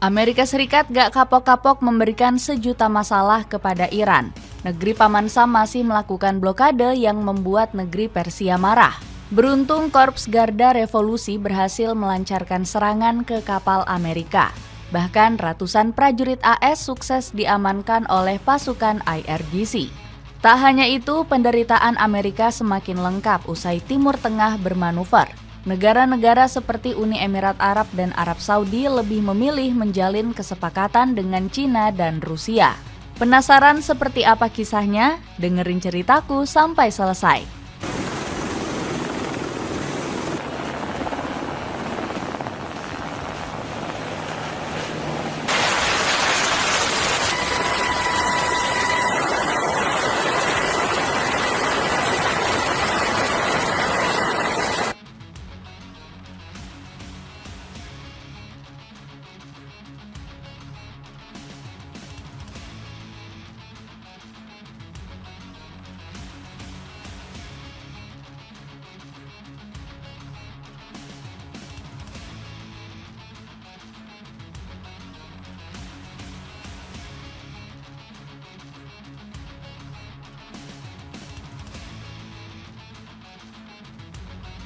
Amerika Serikat gak kapok-kapok memberikan sejuta masalah kepada Iran. Negeri Paman Sam masih melakukan blokade yang membuat negeri Persia marah. Beruntung Korps Garda Revolusi berhasil melancarkan serangan ke kapal Amerika. Bahkan ratusan prajurit AS sukses diamankan oleh pasukan IRGC. Tak hanya itu, penderitaan Amerika semakin lengkap usai Timur Tengah bermanuver. Negara-negara seperti Uni Emirat Arab dan Arab Saudi lebih memilih menjalin kesepakatan dengan Cina dan Rusia. Penasaran seperti apa kisahnya? Dengerin ceritaku sampai selesai.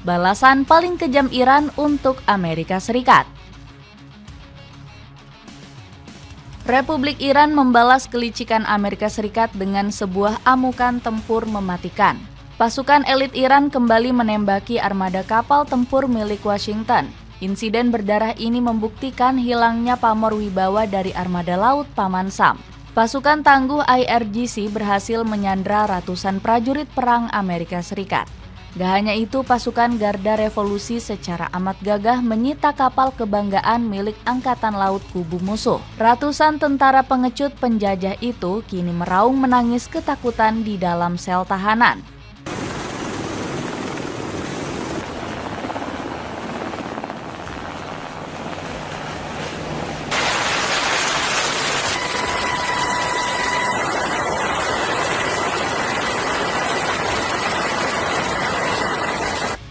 Balasan paling kejam Iran untuk Amerika Serikat. Republik Iran membalas kelicikan Amerika Serikat dengan sebuah amukan tempur mematikan. Pasukan elit Iran kembali menembaki armada kapal tempur milik Washington. Insiden berdarah ini membuktikan hilangnya pamor wibawa dari armada laut Paman Sam. Pasukan tangguh IRGC berhasil menyandra ratusan prajurit perang Amerika Serikat. Gak hanya itu, pasukan Garda Revolusi secara amat gagah menyita kapal kebanggaan milik Angkatan Laut kubu musuh. Ratusan tentara pengecut penjajah itu kini meraung menangis ketakutan di dalam sel tahanan.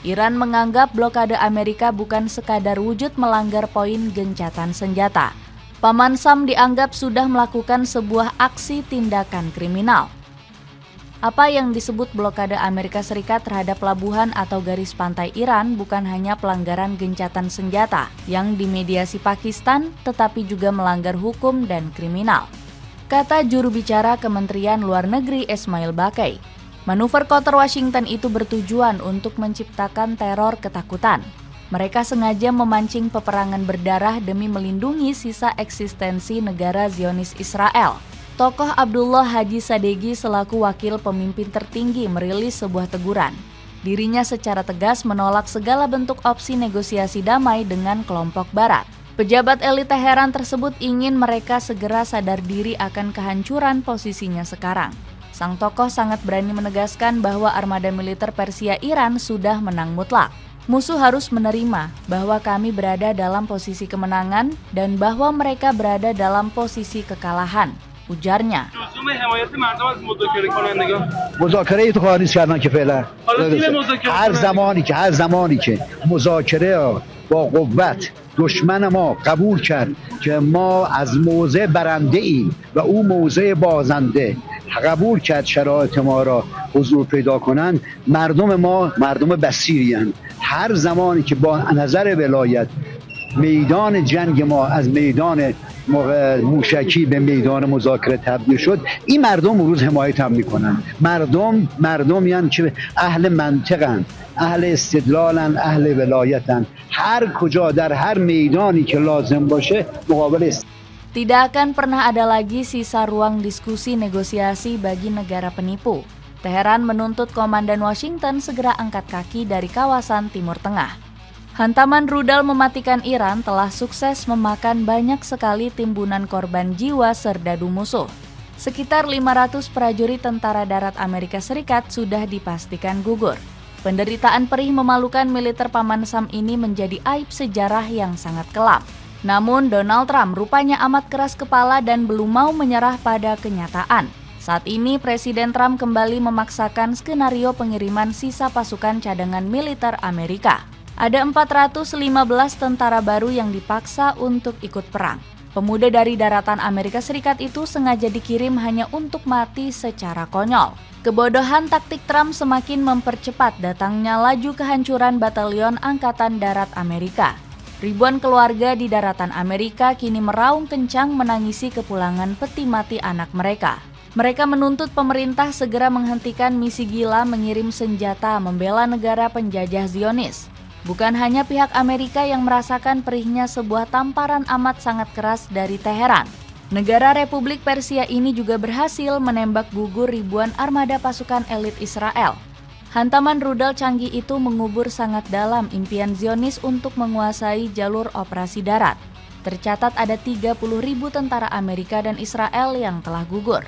Iran menganggap blokade Amerika bukan sekadar wujud melanggar poin gencatan senjata. Paman Sam dianggap sudah melakukan sebuah aksi tindakan kriminal. Apa yang disebut blokade Amerika Serikat terhadap pelabuhan atau garis pantai Iran bukan hanya pelanggaran gencatan senjata yang dimediasi Pakistan, tetapi juga melanggar hukum dan kriminal, kata juru bicara Kementerian Luar Negeri Ismail Baqai. Manuver kotor Washington itu bertujuan untuk menciptakan teror ketakutan. Mereka sengaja memancing peperangan berdarah demi melindungi sisa eksistensi negara Zionis Israel. Tokoh Abdullah Haji Sadeghi selaku wakil pemimpin tertinggi merilis sebuah teguran. Dirinya secara tegas menolak segala bentuk opsi negosiasi damai dengan kelompok Barat. Pejabat elit Teheran tersebut ingin mereka segera sadar diri akan kehancuran posisinya sekarang. Sang tokoh sangat berani menegaskan bahwa armada militer Persia Iran sudah menang mutlak. Musuh harus menerima bahwa kami berada dalam posisi kemenangan dan bahwa mereka berada dalam posisi kekalahan, ujarnya. مذاکره تو خواهی کردن که فعلا هر زمانی که مذاکره با قوت دشمن ما قبول کرد که ما از موضع برنده ایم و او موضع بازنده قبول کرد شرایط ما را حضور پیدا کنند، مردم ما مردم بصیرین. هر زمانی که با نظر ولایت میدان جنگ ما از میدان موشکی به میدان مذاکره تبدیل شد، این مردم امروز حمایت هم میکنن. مردم یعنی که اهل منطقن، اهل استدلالن، اهل ولایتن. هر کجا در هر میدانی که لازم باشه مقابل Tidak akan pernah ada lagi sisa ruang diskusi negosiasi bagi negara penipu. Teheran menuntut komandan Washington segera angkat kaki dari kawasan Timur Tengah. Hantaman rudal mematikan Iran telah sukses memakan banyak sekali timbunan korban jiwa serdadu musuh. Sekitar 500 prajurit tentara darat Amerika Serikat sudah dipastikan gugur. Penderitaan perih memalukan militer Paman Sam ini menjadi aib sejarah yang sangat kelam. Namun Donald Trump rupanya amat keras kepala dan belum mau menyerah pada kenyataan. Saat ini Presiden Trump kembali memaksakan skenario pengiriman sisa pasukan cadangan militer Amerika. Ada 415 tentara baru yang dipaksa untuk ikut perang. Pemuda dari daratan Amerika Serikat itu sengaja dikirim hanya untuk mati secara konyol. Kebodohan taktik Trump semakin mempercepat datangnya laju kehancuran batalion Angkatan Darat Amerika. Ribuan keluarga di daratan Amerika kini meraung kencang menangisi kepulangan peti mati anak mereka. Mereka menuntut pemerintah segera menghentikan misi gila mengirim senjata membela negara penjajah Zionis. Bukan hanya pihak Amerika yang merasakan perihnya sebuah tamparan amat sangat keras dari Teheran. Negara Republik Persia ini juga berhasil menembak gugur ribuan armada pasukan elit Israel. Hantaman rudal canggih itu mengubur sangat dalam impian Zionis untuk menguasai jalur operasi darat. Tercatat ada 30.000 tentara Amerika dan Israel yang telah gugur.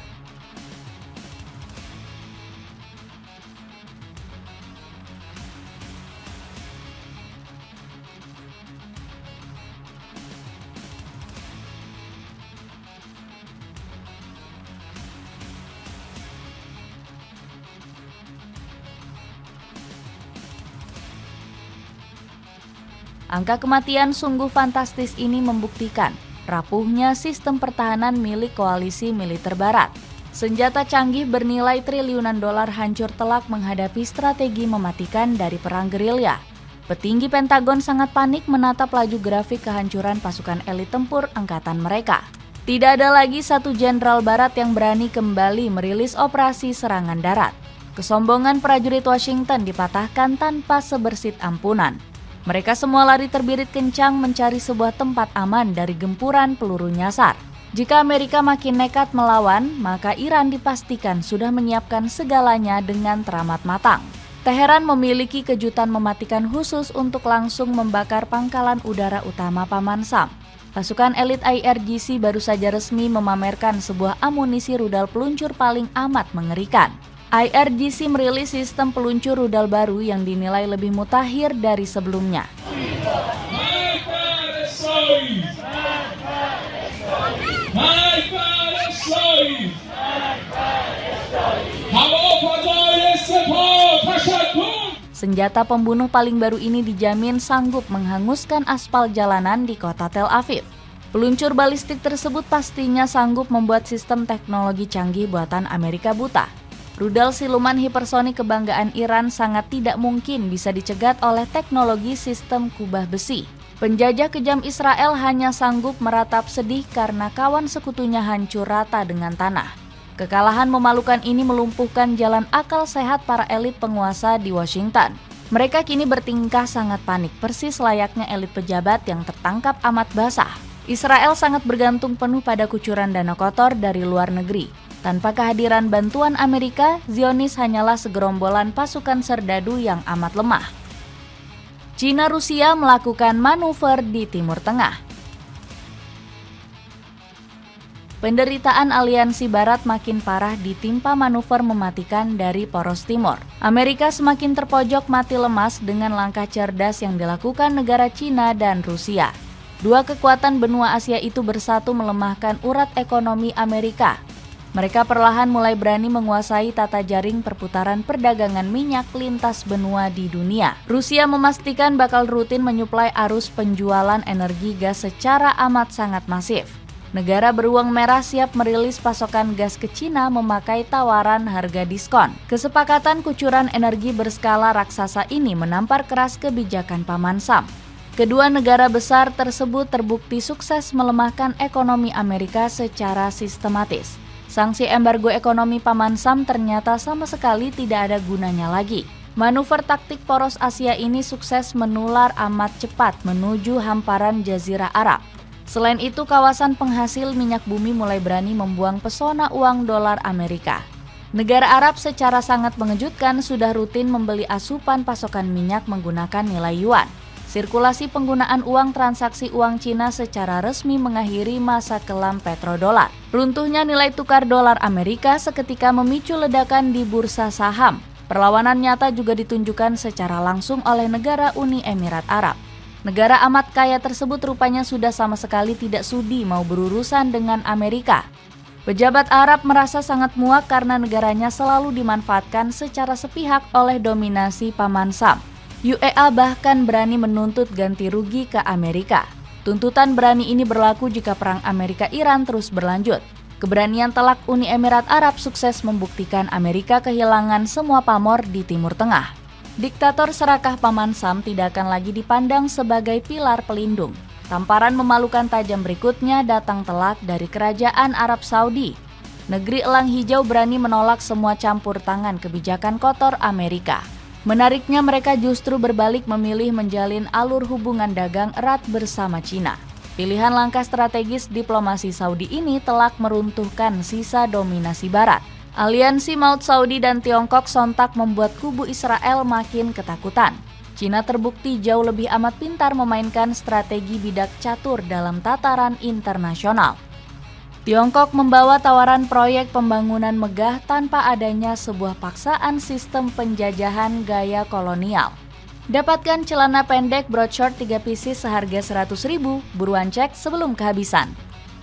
Angka kematian sungguh fantastis ini membuktikan rapuhnya sistem pertahanan milik koalisi militer barat. Senjata canggih bernilai triliunan dolar hancur telak menghadapi strategi mematikan dari perang gerilya. Petinggi Pentagon sangat panik menatap laju grafik kehancuran pasukan elit tempur angkatan mereka. Tidak ada lagi satu jenderal barat yang berani kembali merilis operasi serangan darat. Kesombongan prajurit Washington dipatahkan tanpa sebersit ampunan. Mereka semua lari terbirit kencang mencari sebuah tempat aman dari gempuran peluru nyasar. Jika Amerika makin nekat melawan, maka Iran dipastikan sudah menyiapkan segalanya dengan teramat matang. Teheran memiliki kejutan mematikan khusus untuk langsung membakar pangkalan udara utama Paman Sam. Pasukan elit IRGC baru saja resmi memamerkan sebuah amunisi rudal peluncur paling amat mengerikan. IRGC merilis sistem peluncur rudal baru yang dinilai lebih mutakhir dari sebelumnya. Senjata pembunuh paling baru ini dijamin sanggup menghanguskan aspal jalanan di kota Tel Aviv. Peluncur balistik tersebut pastinya sanggup membuat sistem teknologi canggih buatan Amerika buta. Rudal siluman hipersonik kebanggaan Iran sangat tidak mungkin bisa dicegat oleh teknologi sistem kubah besi. Penjajah kejam Israel hanya sanggup meratap sedih karena kawan sekutunya hancur rata dengan tanah. Kekalahan memalukan ini melumpuhkan jalan akal sehat para elit penguasa di Washington. Mereka kini bertingkah sangat panik, persis layaknya elit pejabat yang tertangkap amat basah. Israel sangat bergantung penuh pada kucuran dana kotor dari luar negeri. Tanpa kehadiran bantuan Amerika, Zionis hanyalah segerombolan pasukan serdadu yang amat lemah. Cina-Rusia melakukan manuver di Timur Tengah. Penderitaan aliansi Barat makin parah ditimpa manuver mematikan dari poros timur. Amerika semakin terpojok mati lemas dengan langkah cerdas yang dilakukan negara Cina dan Rusia. Dua kekuatan benua Asia itu bersatu melemahkan urat ekonomi Amerika. Mereka perlahan mulai berani menguasai tata jaring perputaran perdagangan minyak lintas benua di dunia. Rusia memastikan bakal rutin menyuplai arus penjualan energi gas secara amat sangat masif. Negara beruang merah siap merilis pasokan gas ke Cina memakai tawaran harga diskon. Kesepakatan kucuran energi berskala raksasa ini menampar keras kebijakan Paman Sam. Kedua negara besar tersebut terbukti sukses melemahkan ekonomi Amerika secara sistematis. Sanksi embargo ekonomi Paman Sam ternyata sama sekali tidak ada gunanya lagi. Manuver taktik poros Asia ini sukses menular amat cepat menuju hamparan Jazirah Arab. Selain itu, kawasan penghasil minyak bumi mulai berani membuang pesona uang dolar Amerika. Negara Arab secara sangat mengejutkan sudah rutin membeli asupan pasokan minyak menggunakan nilai yuan. Sirkulasi penggunaan uang transaksi uang Cina secara resmi mengakhiri masa kelam petrodolar. Runtuhnya nilai tukar dolar Amerika seketika memicu ledakan di bursa saham. Perlawanan nyata juga ditunjukkan secara langsung oleh negara Uni Emirat Arab. Negara amat kaya tersebut rupanya sudah sama sekali tidak sudi mau berurusan dengan Amerika. Pejabat Arab merasa sangat muak karena negaranya selalu dimanfaatkan secara sepihak oleh dominasi Paman Sam. UEA bahkan berani menuntut ganti rugi ke Amerika. Tuntutan berani ini berlaku jika perang Amerika-Iran terus berlanjut. Keberanian telak Uni Emirat Arab sukses membuktikan Amerika kehilangan semua pamor di Timur Tengah. Diktator serakah Paman Sam tidak akan lagi dipandang sebagai pilar pelindung. Tamparan memalukan tajam berikutnya datang telak dari Kerajaan Arab Saudi. Negeri elang hijau berani menolak semua campur tangan kebijakan kotor Amerika. Menariknya, mereka justru berbalik memilih menjalin alur hubungan dagang erat bersama Cina. Pilihan langkah strategis diplomasi Saudi ini telak meruntuhkan sisa dominasi Barat. Aliansi maut Saudi dan Tiongkok sontak membuat kubu Israel makin ketakutan. Cina terbukti jauh lebih amat pintar memainkan strategi bidak catur dalam tataran internasional. Tiongkok membawa tawaran proyek pembangunan megah tanpa adanya sebuah paksaan sistem penjajahan gaya kolonial. Dapatkan celana pendek broad short 3 pieces seharga 100.000, buruan cek sebelum kehabisan.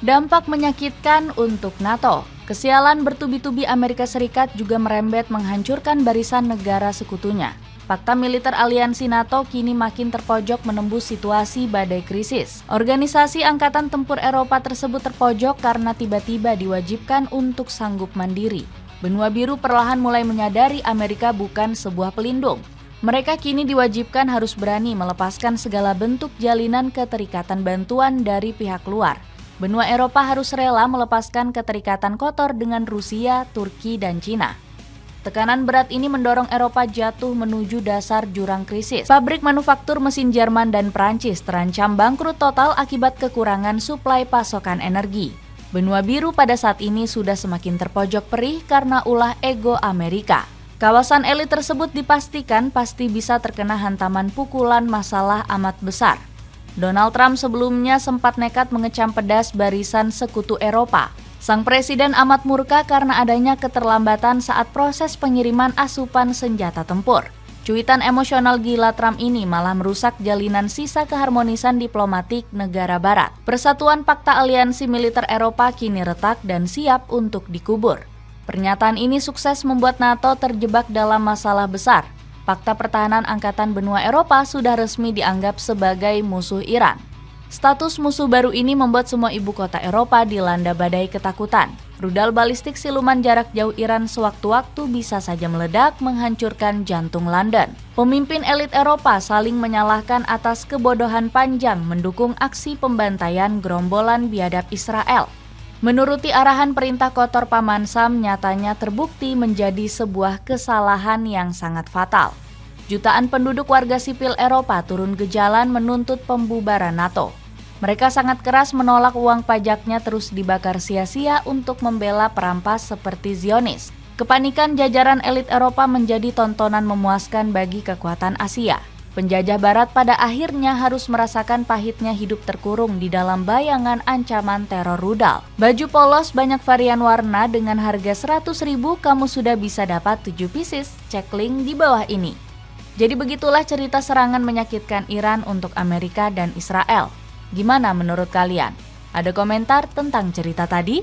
Dampak menyakitkan untuk NATO. Kesialan bertubi-tubi Amerika Serikat juga merembet menghancurkan barisan negara sekutunya. Fakta militer aliansi NATO kini makin terpojok menembus situasi badai krisis. Organisasi Angkatan Tempur Eropa tersebut terpojok karena tiba-tiba diwajibkan untuk sanggup mandiri. Benua Biru perlahan mulai menyadari Amerika bukan sebuah pelindung. Mereka kini diwajibkan harus berani melepaskan segala bentuk jalinan keterikatan bantuan dari pihak luar. Benua Eropa harus rela melepaskan keterikatan kotor dengan Rusia, Turki, dan Cina. Tekanan berat ini mendorong Eropa jatuh menuju dasar jurang krisis. Pabrik manufaktur mesin Jerman dan Prancis terancam bangkrut total akibat kekurangan suplai pasokan energi. Benua Biru pada saat ini sudah semakin terpojok perih karena ulah ego Amerika. Kawasan elit tersebut dipastikan pasti bisa terkena hantaman pukulan masalah amat besar. Donald Trump sebelumnya sempat nekat mengecam pedas barisan sekutu Eropa. Sang presiden amat murka karena adanya keterlambatan saat proses pengiriman asupan senjata tempur. Cuitan emosional gila Trump ini malah merusak jalinan sisa keharmonisan diplomatik negara barat. Persatuan Pakta Aliansi Militer Eropa kini retak dan siap untuk dikubur. Pernyataan ini sukses membuat NATO terjebak dalam masalah besar. Pakta Pertahanan Angkatan Benua Eropa sudah resmi dianggap sebagai musuh Iran. Status musuh baru ini membuat semua ibu kota Eropa dilanda badai ketakutan. Rudal balistik siluman jarak jauh Iran sewaktu-waktu bisa saja meledak menghancurkan jantung London. Pemimpin elit Eropa saling menyalahkan atas kebodohan panjang mendukung aksi pembantaian gerombolan biadab Israel. Menuruti arahan perintah kotor Paman Sam nyatanya terbukti menjadi sebuah kesalahan yang sangat fatal. Jutaan penduduk warga sipil Eropa turun ke jalan menuntut pembubaran NATO. Mereka sangat keras menolak uang pajaknya terus dibakar sia-sia untuk membela perampas seperti Zionis. Kepanikan jajaran elit Eropa menjadi tontonan memuaskan bagi kekuatan Asia. Penjajah Barat pada akhirnya harus merasakan pahitnya hidup terkurung di dalam bayangan ancaman teror rudal. Baju polos banyak varian warna dengan harga 100.000 kamu sudah bisa dapat 7 pieces. Cek link di bawah ini. Jadi begitulah cerita serangan menyakitkan Iran untuk Amerika dan Israel. Gimana menurut kalian? Ada komentar tentang cerita tadi?